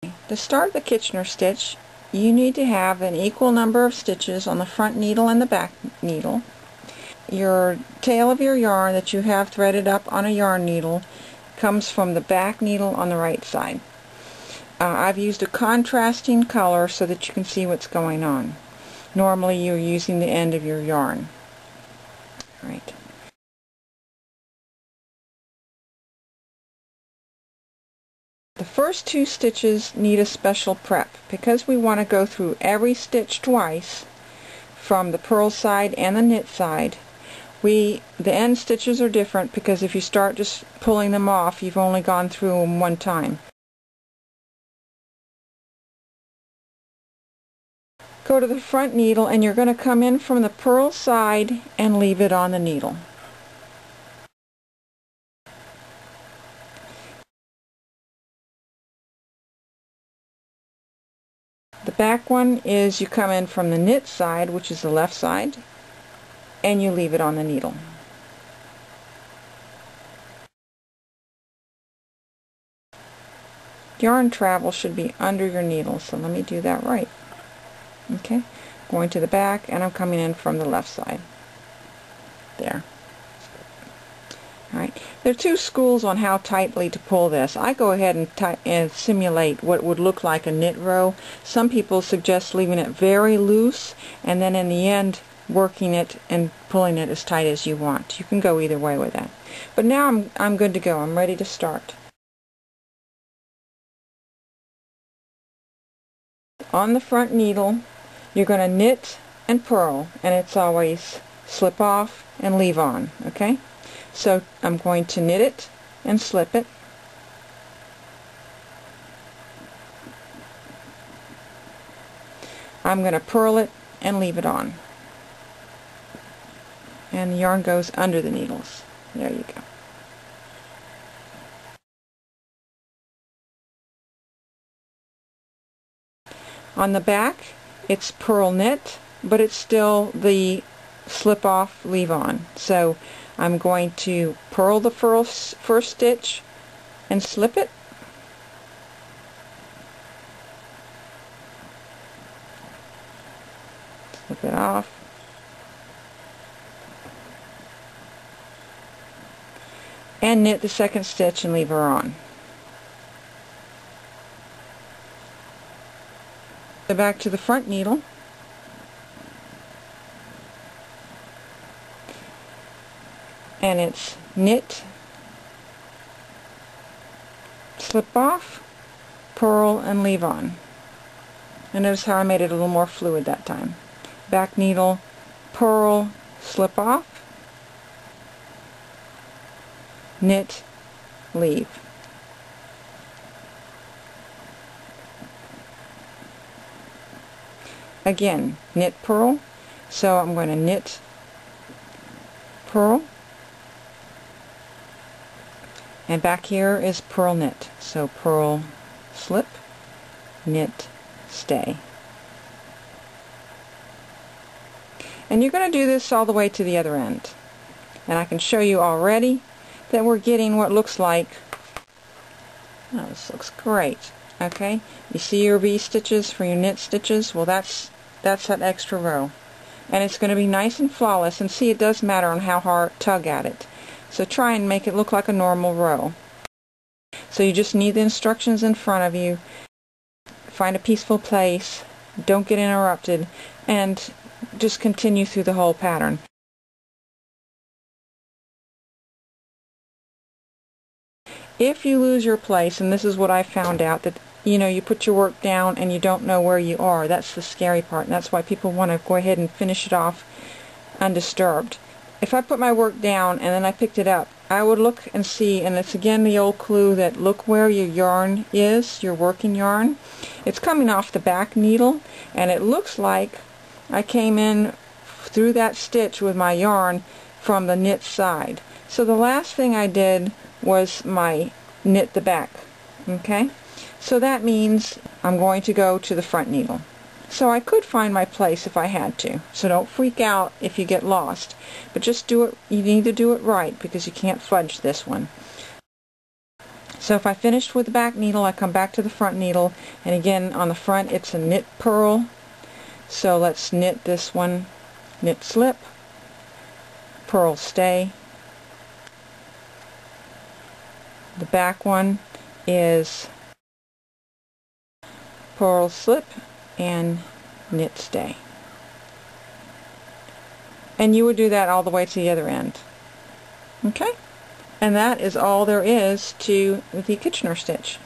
To start the Kitchener stitch, you need to have an equal number of stitches on the front needle and the back needle. Your tail of your yarn that you have threaded up on a yarn needle comes from the back needle on the right side. I've used a contrasting color so that you can see what's going on. Normally you're using the end of your yarn. Right. The first two stitches need a special prep because we want to go through every stitch twice from the purl side and the knit side. The end stitches are different because if you start just pulling them off, you've only gone through them one time. Go to the front needle and you're going to come in from the purl side and leave it on the needle. The back one is you come in from the knit side, which is the left side, and you leave it on the needle. Yarn travel should be under your needle, so let me do that right. Okay, going to the back and I'm coming in from the left side. There. Alright, there are two schools on how tightly to pull this. I go ahead and simulate what would look like a knit row. Some people suggest leaving it very loose and then in the end working it and pulling it as tight as you want. You can go either way with that. But now I'm good to go. I'm ready to start. On the front needle you're going to knit and purl, and it's always slip off and leave on. Okay? So I'm going to knit it and slip it. I'm going to purl it and leave it on. And the yarn goes under the needles. There you go. On the back it's purl knit, but it's still the slip off leave on. So I'm going to purl the first stitch and slip it. Slip it off. And knit the second stitch and leave her on. Go back to the front needle. And it's knit, slip off, purl, and leave on. And notice how I made it a little more fluid that time. Back needle, purl, slip off, knit, leave. Again, knit, purl. So I'm going to knit, purl. And back here is purl knit. So purl, slip, knit, stay. And you're going to do this all the way to the other end. And I can show you already that we're getting what looks like, oh, this looks great. Okay, you see your V stitches for your knit stitches? Well, that's that extra row. And it's going to be nice and flawless, and see, it does matter on how hard tug at it. So try and make it look like a normal row. So you just need the instructions in front of you. Find a peaceful place, don't get interrupted, and just continue through the whole pattern. If you lose your place, and this is what I found out, that you put your work down and you don't know where you are, that's the scary part, and that's why people want to go ahead and finish it off undisturbed. If I put my work down and then I picked it up, I would look and see, and it's again the old clue that look where your yarn is, your working yarn. It's coming off the back needle, and it looks like I came in through that stitch with my yarn from the knit side. So the last thing I did was my knit the back. Okay? So that means I'm going to go to the front needle. So I could find my place if I had to. So don't freak out if you get lost. But just do it. You need to do it right because you can't fudge this one. So if I finished with the back needle, I come back to the front needle, and again on the front it's a knit purl. So let's knit this one, knit slip, purl stay. The back one is purl slip and knit stay. And you would do that all the way to the other end. Okay? And that is all there is to the Kitchener stitch.